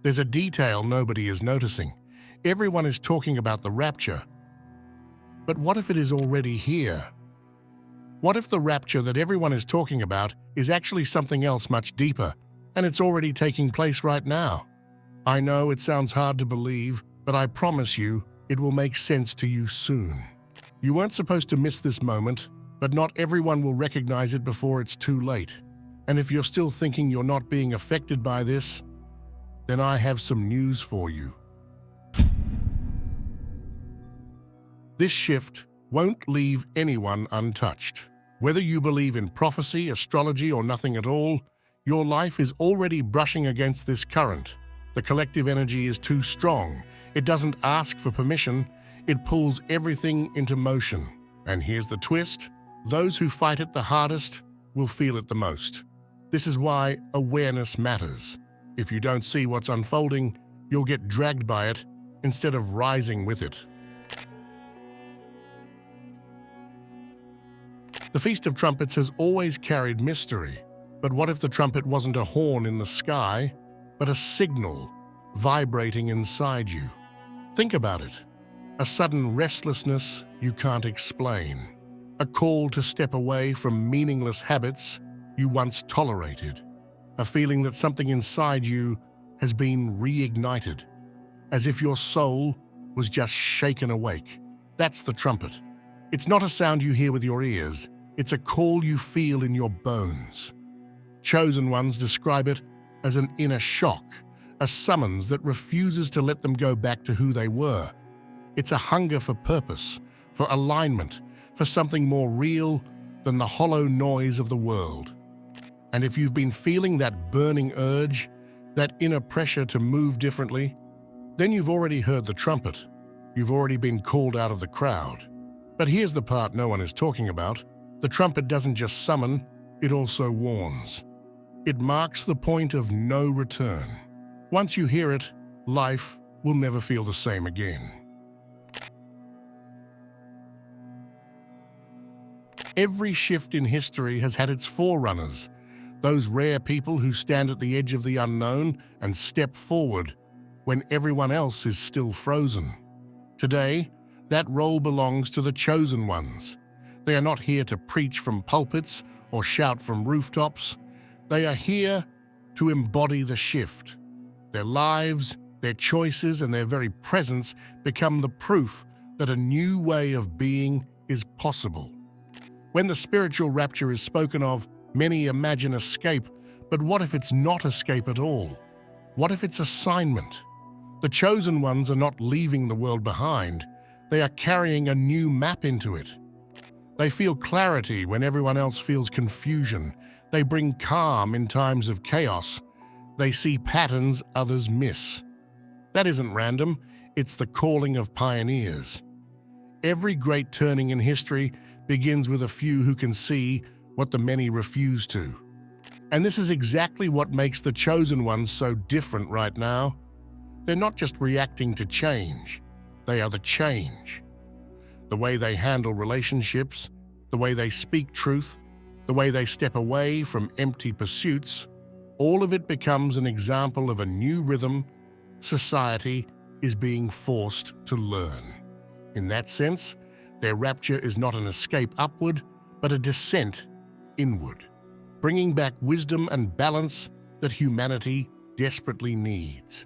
There's a detail nobody is noticing. Everyone is talking about the rapture. But what if it is already here? What if the rapture that everyone is talking about is actually something else much deeper, and it's already taking place right now? I know it sounds hard to believe, but I promise you, it will make sense to you soon. You weren't supposed to miss this moment, but not everyone will recognize it before it's too late. And if you're still thinking you're not being affected by this, then I have some news for you. This shift won't leave anyone untouched. Whether you believe in prophecy, astrology, or nothing at all, your life is already brushing against this current. The collective energy is too strong. It doesn't ask for permission. It pulls everything into motion. And here's the twist. Those who fight it the hardest will feel it the most. This is why awareness matters. If you don't see what's unfolding, you'll get dragged by it instead of rising with it. The Feast of Trumpets has always carried mystery. But what if the trumpet wasn't a horn in the sky, but a signal vibrating inside you? Think about it. A sudden restlessness you can't explain. A call to step away from meaningless habits you once tolerated. A feeling that something inside you has been reignited, as if your soul was just shaken awake. That's the trumpet. It's not a sound you hear with your ears. It's a call you feel in your bones. Chosen ones describe it as an inner shock, a summons that refuses to let them go back to who they were. It's a hunger for purpose, for alignment, for something more real than the hollow noise of the world. And if you've been feeling that burning urge, that inner pressure to move differently, then you've already heard the trumpet. You've already been called out of the crowd. But here's the part no one is talking about. The trumpet doesn't just summon, it also warns. It marks the point of no return. Once you hear it, life will never feel the same again. Every shift in history has had its forerunners, those rare people who stand at the edge of the unknown and step forward when everyone else is still frozen. Today, that role belongs to the chosen ones. They are not here to preach from pulpits or shout from rooftops. They are here to embody the shift. Their lives, their choices, and their very presence become the proof that a new way of being is possible. When the spiritual rapture is spoken of, many imagine escape, but what if it's not escape at all? What if it's assignment? The chosen ones are not leaving the world behind. They are carrying a new map into it. They feel clarity when everyone else feels confusion. They bring calm in times of chaos. They see patterns others miss. That isn't random. It's the calling of pioneers. Every great turning in history begins with a few who can see what the many refuse to. And this is exactly what makes the chosen ones so different right now. They're not just reacting to change. They are the change. The way they handle relationships, the way they speak truth, the way they step away from empty pursuits, all of it becomes an example of a new rhythm society is being forced to learn. In that sense, their rapture is not an escape upward, but a descent inward, bringing back wisdom and balance that humanity desperately needs.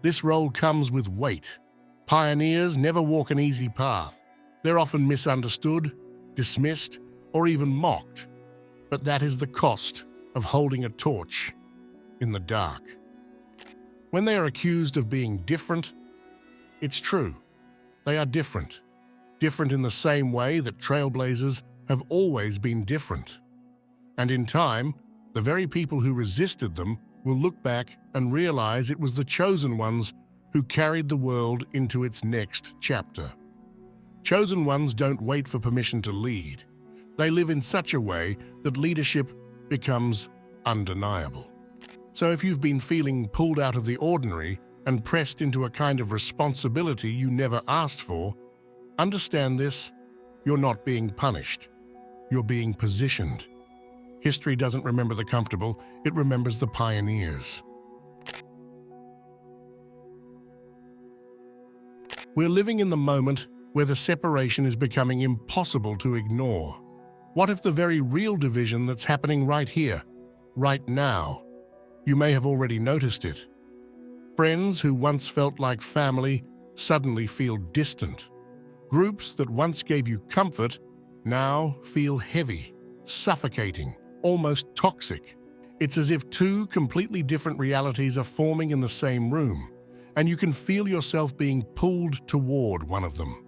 This role comes with weight. Pioneers never walk an easy path. They're often misunderstood, dismissed, or even mocked. But that is the cost of holding a torch in the dark. When they are accused of being different, it's true. They are different. Different in the same way that trailblazers have always been different. And in time, the very people who resisted them will look back and realize it was the chosen ones who carried the world into its next chapter. Chosen ones don't wait for permission to lead. They live in such a way that leadership becomes undeniable. So if you've been feeling pulled out of the ordinary and pressed into a kind of responsibility you never asked for, understand this: you're not being punished. You're being positioned. History doesn't remember the comfortable, it remembers the pioneers. We're living in the moment where the separation is becoming impossible to ignore. What if the very real division that's happening right here, right now? You may have already noticed it. Friends who once felt like family suddenly feel distant. Groups that once gave you comfort now feel heavy, suffocating, almost toxic. It's as if two completely different realities are forming in the same room, and you can feel yourself being pulled toward one of them.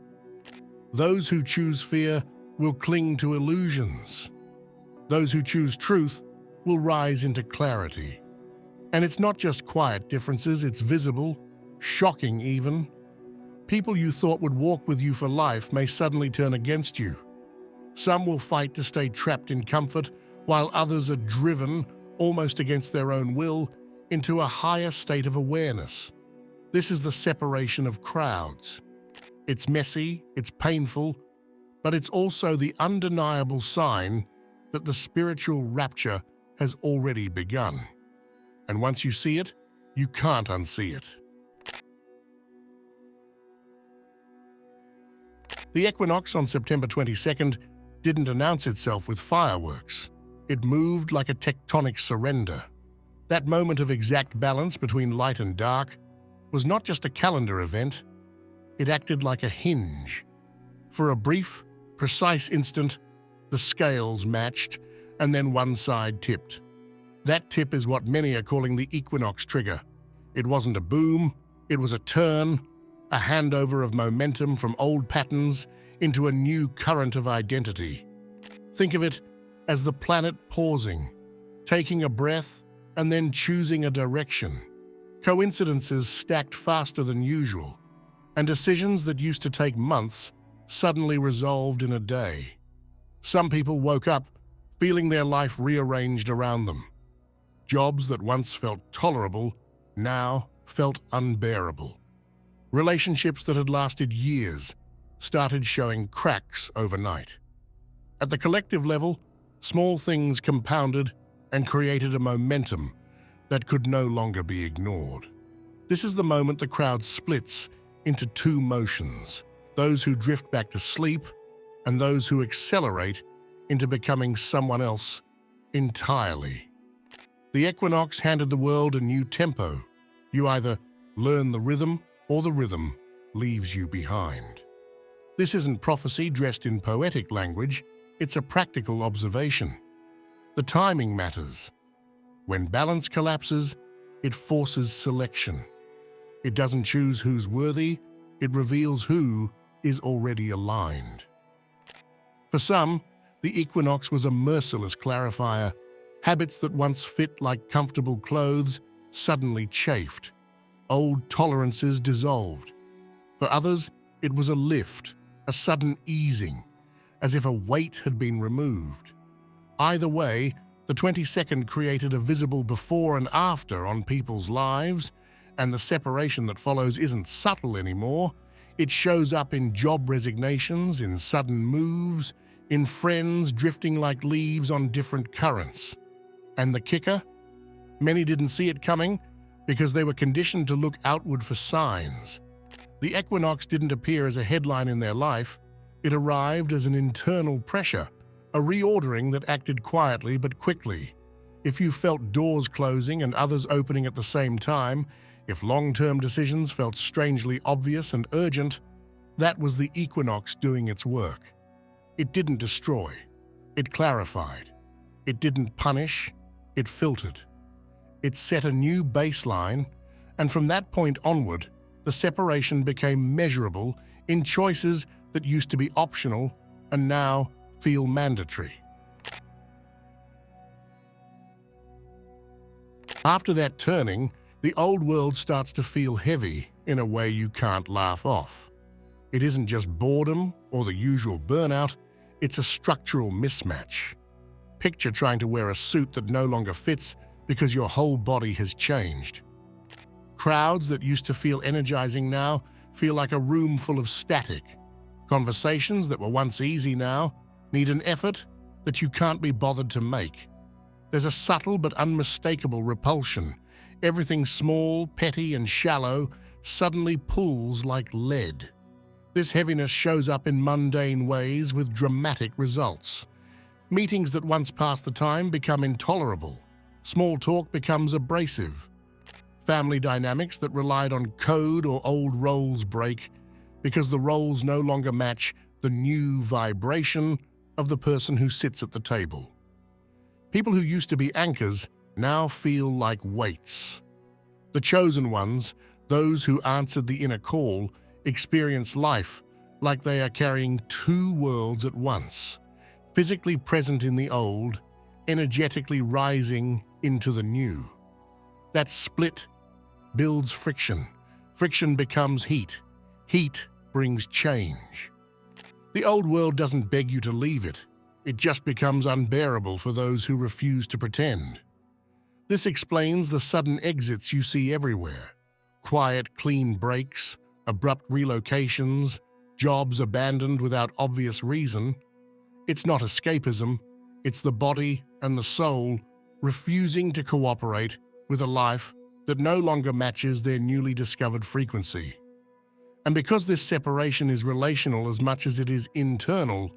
Those who choose fear will cling to illusions. Those who choose truth will rise into clarity. And it's not just quiet differences, it's visible, shocking even. People you thought would walk with you for life may suddenly turn against you. Some will fight to stay trapped in comfort, while others are driven, almost against their own will, into a higher state of awareness. This is the separation of crowds. It's messy, it's painful, but it's also the undeniable sign that the spiritual rapture has already begun. And once you see it, you can't unsee it. The equinox on September 22nd didn't announce itself with fireworks. It moved like a tectonic surrender. That moment of exact balance between light and dark was not just a calendar event, it acted like a hinge. For a brief, precise instant, the scales matched, and then one side tipped. That tip is what many are calling the equinox trigger. It wasn't a boom, it was a turn, a handover of momentum from old patterns into a new current of identity. Think of it as the planet pausing, taking a breath, and then choosing a direction. Coincidences stacked faster than usual, and decisions that used to take months suddenly resolved in a day. Some people woke up feeling their life rearranged around them. Jobs that once felt tolerable now felt unbearable. Relationships that had lasted years started showing cracks overnight. At the collective level, small things compounded and created a momentum that could no longer be ignored. This is the moment the crowd splits into two motions, those who drift back to sleep and those who accelerate into becoming someone else entirely. The equinox handed the world a new tempo. You either learn the rhythm or the rhythm leaves you behind. This isn't prophecy dressed in poetic language, it's a practical observation. The timing matters. When balance collapses, it forces selection. It doesn't choose who's worthy, it reveals who is already aligned. For some, the equinox was a merciless clarifier. Habits that once fit like comfortable clothes suddenly chafed. Old tolerances dissolved. For others, it was a lift, a sudden easing, as if a weight had been removed. Either way, the 22nd created a visible before and after on people's lives, and the separation that follows isn't subtle anymore. It shows up in job resignations, in sudden moves, in friends drifting like leaves on different currents. And the kicker? Many didn't see it coming because they were conditioned to look outward for signs. The equinox didn't appear as a headline in their life. It arrived as an internal pressure, a reordering that acted quietly but quickly. If you felt doors closing and others opening at the same time, if long-term decisions felt strangely obvious and urgent, that was the equinox doing its work. It didn't destroy. It clarified. It didn't punish. It filtered. It set a new baseline, and from that point onward, the separation became measurable in choices that used to be optional and now feel mandatory. After that turning, the old world starts to feel heavy in a way you can't laugh off. It isn't just boredom or the usual burnout, it's a structural mismatch. Picture trying to wear a suit that no longer fits because your whole body has changed. Crowds that used to feel energizing now feel like a room full of static. Conversations that were once easy now need an effort that you can't be bothered to make. There's a subtle but unmistakable repulsion. Everything small, petty, and shallow suddenly pulls like lead. This heaviness shows up in mundane ways with dramatic results. Meetings that once passed the time become intolerable. Small talk becomes abrasive. Family dynamics that relied on code or old roles break because the roles no longer match the new vibration of the person who sits at the table. People who used to be anchors now feel like weights. The chosen ones, those who answered the inner call, experience life like they are carrying two worlds at once, physically present in the old, energetically rising into the new. That split builds friction. Friction becomes heat. Heat brings change. The old world doesn't beg you to leave it. It just becomes unbearable for those who refuse to pretend. This explains the sudden exits you see everywhere. Quiet, clean breaks, abrupt relocations, jobs abandoned without obvious reason. It's not escapism, it's the body and the soul refusing to cooperate with a life that no longer matches their newly discovered frequency. And because this separation is relational as much as it is internal,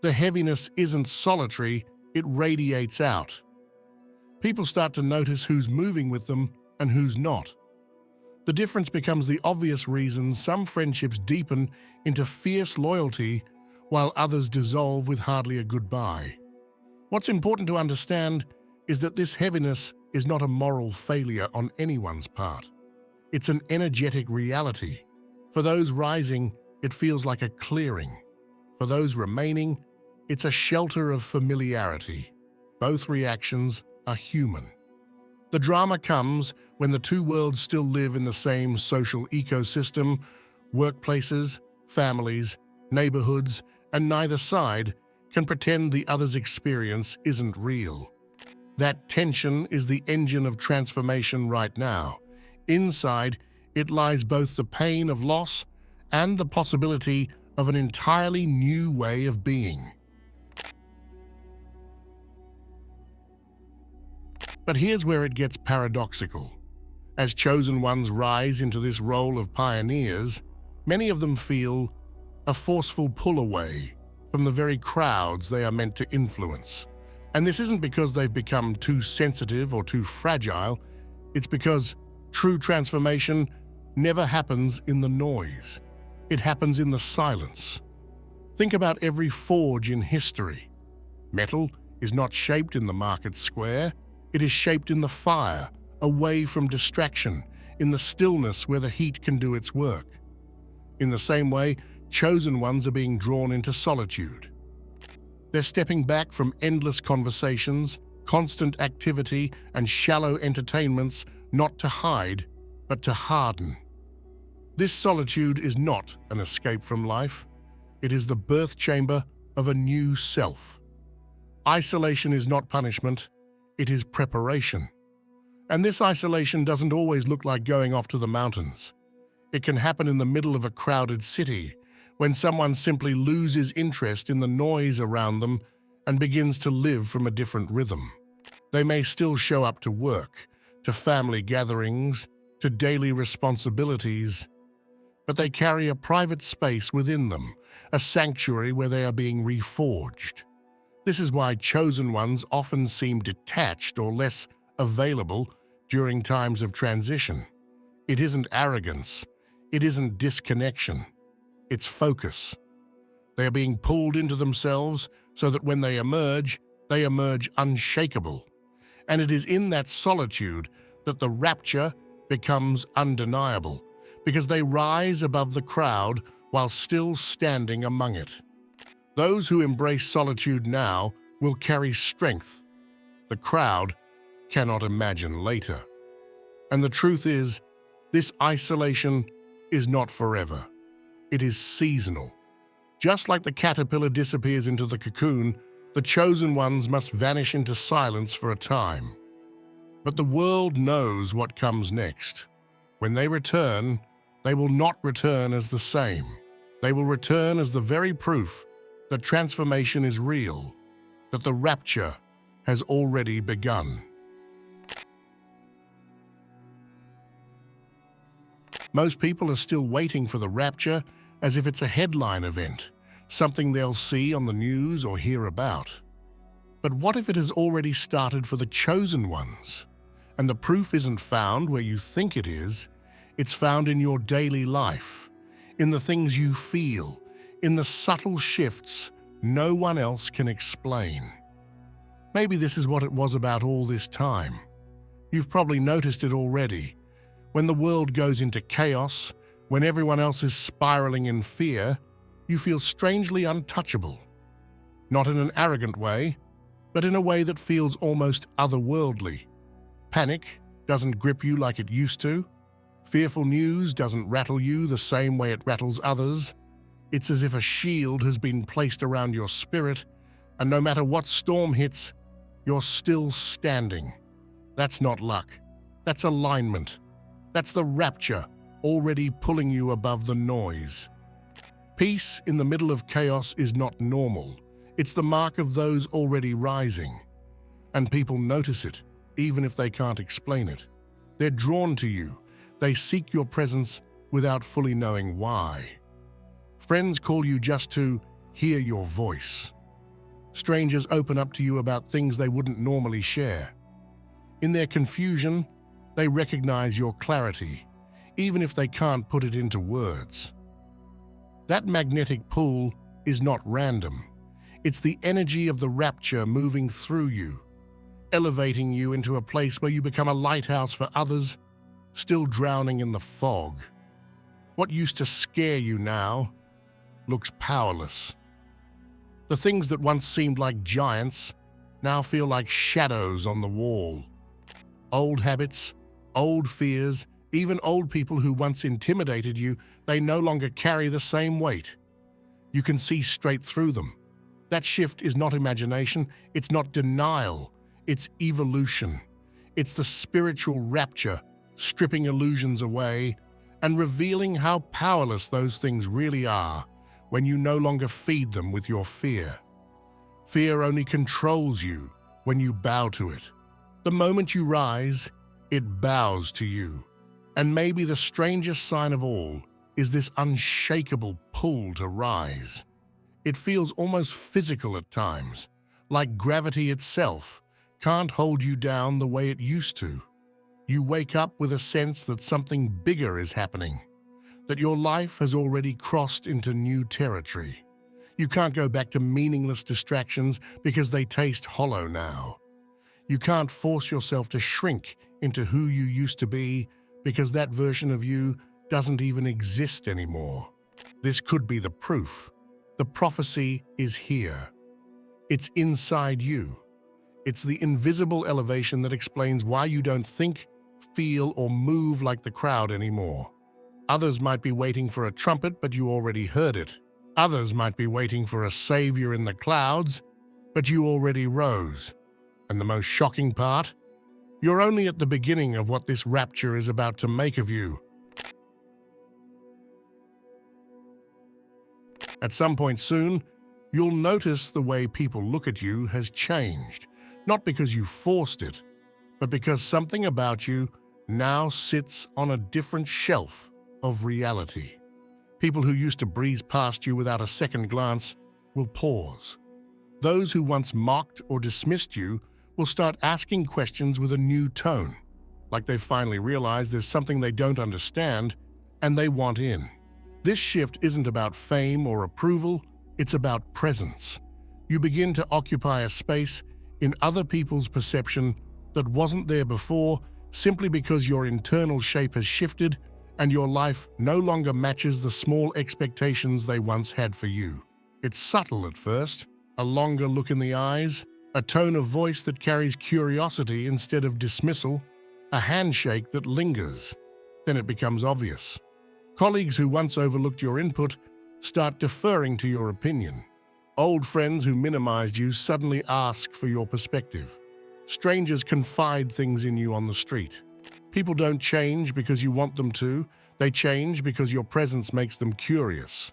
the heaviness isn't solitary, it radiates out. People start to notice who's moving with them and who's not. The difference becomes the obvious reason some friendships deepen into fierce loyalty while others dissolve with hardly a goodbye. What's important to understand is that this heaviness is not a moral failure on anyone's part. It's an energetic reality. For those rising, it feels like a clearing. For those remaining, it's a shelter of familiarity. Both reactions are human. The drama comes when the two worlds still live in the same social ecosystem, workplaces, families, neighborhoods, and neither side can pretend the other's experience isn't real. That tension is the engine of transformation right now. Inside, it lies both the pain of loss and the possibility of an entirely new way of being. But here's where it gets paradoxical. As chosen ones rise into this role of pioneers, many of them feel a forceful pull away from the very crowds they are meant to influence. And this isn't because they've become too sensitive or too fragile, it's because true transformation never happens in the noise. It happens in the silence. Think about every forge in history. Metal is not shaped in the market square, it is shaped in the fire, away from distraction, in the stillness where the heat can do its work. In the same way, chosen ones are being drawn into solitude. They're stepping back from endless conversations, constant activity, and shallow entertainments, not to hide, but to harden. This solitude is not an escape from life. It is the birth chamber of a new self. Isolation is not punishment, it is preparation. And this isolation doesn't always look like going off to the mountains. It can happen in the middle of a crowded city, when someone simply loses interest in the noise around them and begins to live from a different rhythm. They may still show up to work, to family gatherings, to daily responsibilities, but they carry a private space within them, a sanctuary where they are being reforged. This is why chosen ones often seem detached or less available during times of transition. It isn't arrogance, it isn't disconnection. It's focus. They are being pulled into themselves so that when they emerge unshakable. And it is in that solitude that the rapture becomes undeniable, because they rise above the crowd while still standing among it. Those who embrace solitude now will carry strength the crowd cannot imagine later. And the truth is, this isolation is not forever. It is seasonal. Just like the caterpillar disappears into the cocoon, the chosen ones must vanish into silence for a time. But the world knows what comes next. When they return, they will not return as the same. They will return as the very proof that transformation is real, that the rapture has already begun. Most people are still waiting for the rapture as if it's a headline event, something they'll see on the news or hear about. But what if it has already started for the chosen ones? And the proof isn't found where you think it is, it's found in your daily life, in the things you feel, in the subtle shifts no one else can explain. Maybe this is what it was about all this time. You've probably noticed it already. When the world goes into chaos, when everyone else is spiraling in fear, you feel strangely untouchable. Not in an arrogant way, but in a way that feels almost otherworldly. Panic doesn't grip you like it used to. Fearful news doesn't rattle you the same way it rattles others. It's as if a shield has been placed around your spirit, and no matter what storm hits, you're still standing. That's not luck. That's alignment. That's the rapture already pulling you above the noise. Peace in the middle of chaos is not normal. It's the mark of those already rising. And people notice it, even if they can't explain it. They're drawn to you. They seek your presence without fully knowing why. Friends call you just to hear your voice. Strangers open up to you about things they wouldn't normally share. In their confusion, they recognize your clarity, even if they can't put it into words. That magnetic pull is not random. It's the energy of the rapture moving through you, elevating you into a place where you become a lighthouse for others, still drowning in the fog. What used to scare you now looks powerless. The things that once seemed like giants now feel like shadows on the wall. Old habits, old fears, even old people who once intimidated you, they no longer carry the same weight. You can see straight through them. That shift is not imagination, it's not denial, it's evolution. It's the spiritual rapture, stripping illusions away and revealing how powerless those things really are when you no longer feed them with your fear. Fear only controls you when you bow to it. The moment you rise, it bows to you. And maybe the strangest sign of all is this unshakable pull to rise. It feels almost physical at times, like gravity itself can't hold you down the way it used to. You wake up with a sense that something bigger is happening, that your life has already crossed into new territory. You can't go back to meaningless distractions because they taste hollow now. You can't force yourself to shrink into who you used to be because that version of you doesn't even exist anymore. This could be the proof. The prophecy is here. It's inside you. It's the invisible elevation that explains why you don't think, feel, or move like the crowd anymore. Others might be waiting for a trumpet, but you already heard it. Others might be waiting for a savior in the clouds, but you already rose. And the most shocking part? You're only at the beginning of what this rapture is about to make of you. At some point soon, you'll notice the way people look at you has changed, not because you forced it, but because something about you now sits on a different shelf of reality. People who used to breeze past you without a second glance will pause. Those who once mocked or dismissed you will start asking questions with a new tone, like they've finally realized there's something they don't understand and they want in. This shift isn't about fame or approval, it's about presence. You begin to occupy a space in other people's perception that wasn't there before simply because your internal shape has shifted and your life no longer matches the small expectations they once had for you. It's subtle at first, a longer look in the eyes, a tone of voice that carries curiosity instead of dismissal, a handshake that lingers. Then it becomes obvious. Colleagues who once overlooked your input start deferring to your opinion. Old friends who minimized you suddenly ask for your perspective. Strangers confide things in you on the street. People don't change because you want them to. They change because your presence makes them curious.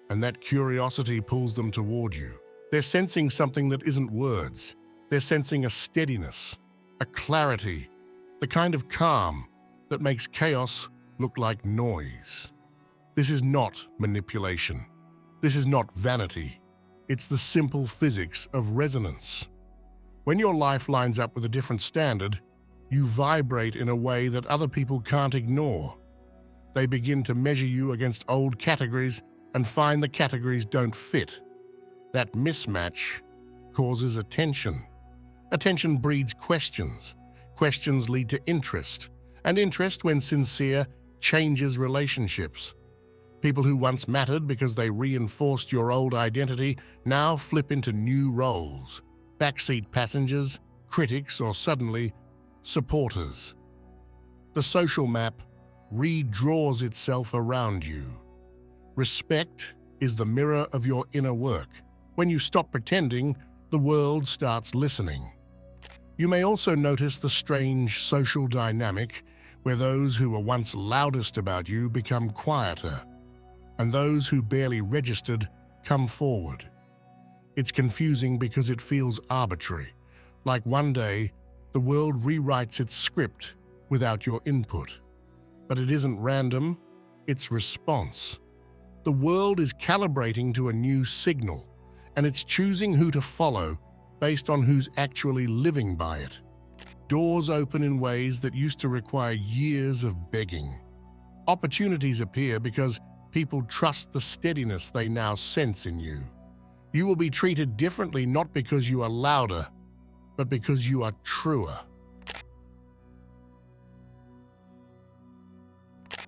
And that curiosity pulls them toward you. They're sensing something that isn't words. They're sensing a steadiness, a clarity, the kind of calm that makes chaos look like noise. This is not manipulation. This is not vanity. It's the simple physics of resonance. When your life lines up with a different standard, you vibrate in a way that other people can't ignore. They begin to measure you against old categories and find the categories don't fit. That mismatch causes attention. Attention breeds questions. Questions lead to interest. And interest, when sincere, changes relationships. People who once mattered because they reinforced your old identity now flip into new roles. Backseat passengers, critics, or suddenly, supporters. The social map redraws itself around you. Respect is the mirror of your inner work. When you stop pretending, the world starts listening. You may also notice the strange social dynamic where those who were once loudest about you become quieter, and those who barely registered come forward. It's confusing because it feels arbitrary, like one day the world rewrites its script without your input. But it isn't random, it's response. The world is calibrating to a new signal, and it's choosing who to follow based on who's actually living by it. Doors open in ways that used to require years of begging. Opportunities appear because people trust the steadiness they now sense in you. You will be treated differently not because you are louder, but because you are truer.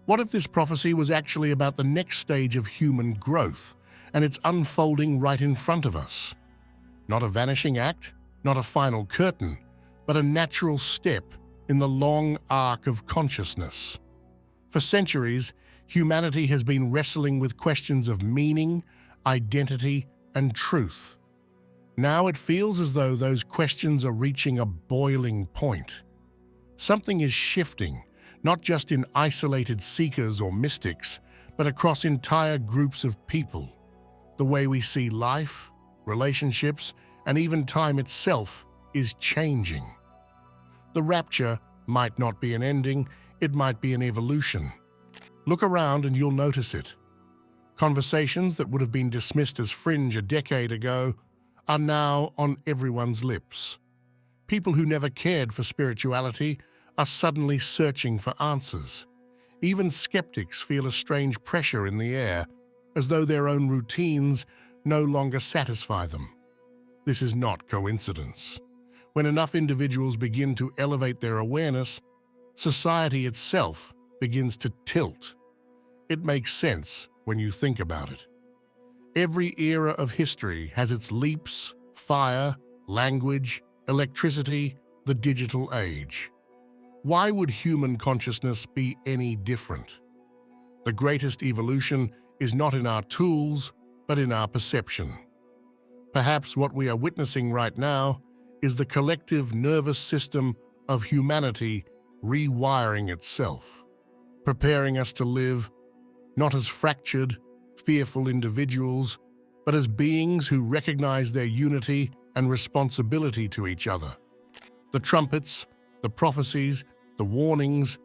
What if this prophecy was actually about the next stage of human growth, and it's unfolding right in front of us? Not a vanishing act, not a final curtain, but a natural step in the long arc of consciousness. For centuries, humanity has been wrestling with questions of meaning, identity, and truth. Now it feels as though those questions are reaching a boiling point. Something is shifting, not just in isolated seekers or mystics, but across entire groups of people. The way we see life, relationships, and even time itself is changing. The rapture might not be an ending, it might be an evolution. Look around and you'll notice it. Conversations that would have been dismissed as fringe a decade ago are now on everyone's lips. People who never cared for spirituality are suddenly searching for answers. Even skeptics feel a strange pressure in the air, as though their own routines no longer satisfy them. This is not coincidence. When enough individuals begin to elevate their awareness, society itself begins to tilt. It makes sense when you think about it. Every era of history has its leaps, fire, language, electricity, the digital age. Why would human consciousness be any different? The greatest evolution is not in our tools, but in our perception. Perhaps what we are witnessing right now is the collective nervous system of humanity rewiring itself, preparing us to live not as fractured, fearful individuals, but as beings who recognize their unity and responsibility to each other. The trumpets, the prophecies, the warnings,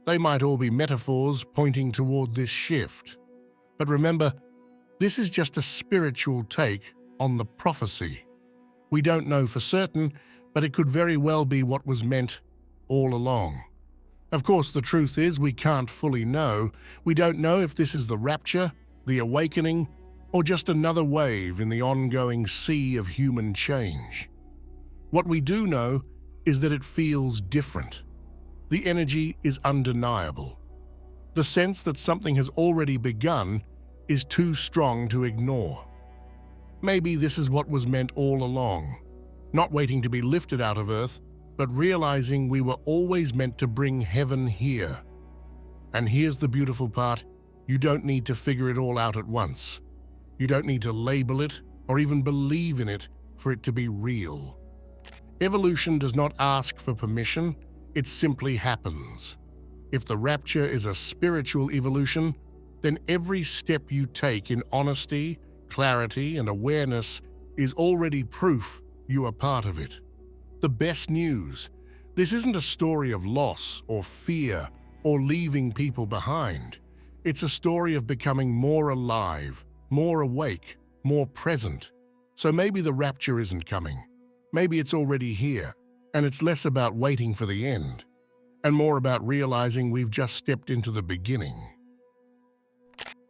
they might all be metaphors pointing toward this shift. But remember, this is just a spiritual take on the prophecy. We don't know for certain, but it could very well be what was meant all along. Of course, the truth is we can't fully know. We don't know if this is the rapture, the awakening, or just another wave in the ongoing sea of human change. What we do know is that it feels different. The energy is undeniable. The sense that something has already begun is too strong to ignore. Maybe this is what was meant all along, not waiting to be lifted out of earth, but realizing we were always meant to bring heaven here. And here's the beautiful part: you don't need to figure it all out at once. You don't need to label it or even believe in it for it to be real. Evolution does not ask for permission, it simply happens. If the rapture is a spiritual evolution, then every step you take in honesty, clarity, and awareness is already proof you are part of it. The best news: this isn't a story of loss or fear or leaving people behind. It's a story of becoming more alive, more awake, more present. So maybe the rapture isn't coming. Maybe it's already here, and it's less about waiting for the end, and more about realizing we've just stepped into the beginning.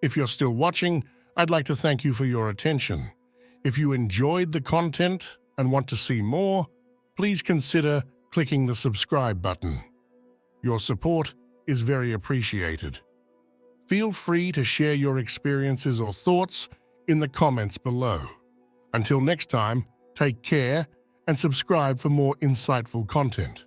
If you're still watching, I'd like to thank you for your attention. If you enjoyed the content and want to see more, please consider clicking the subscribe button. Your support is very appreciated. Feel free to share your experiences or thoughts in the comments below. Until next time, take care and subscribe for more insightful content.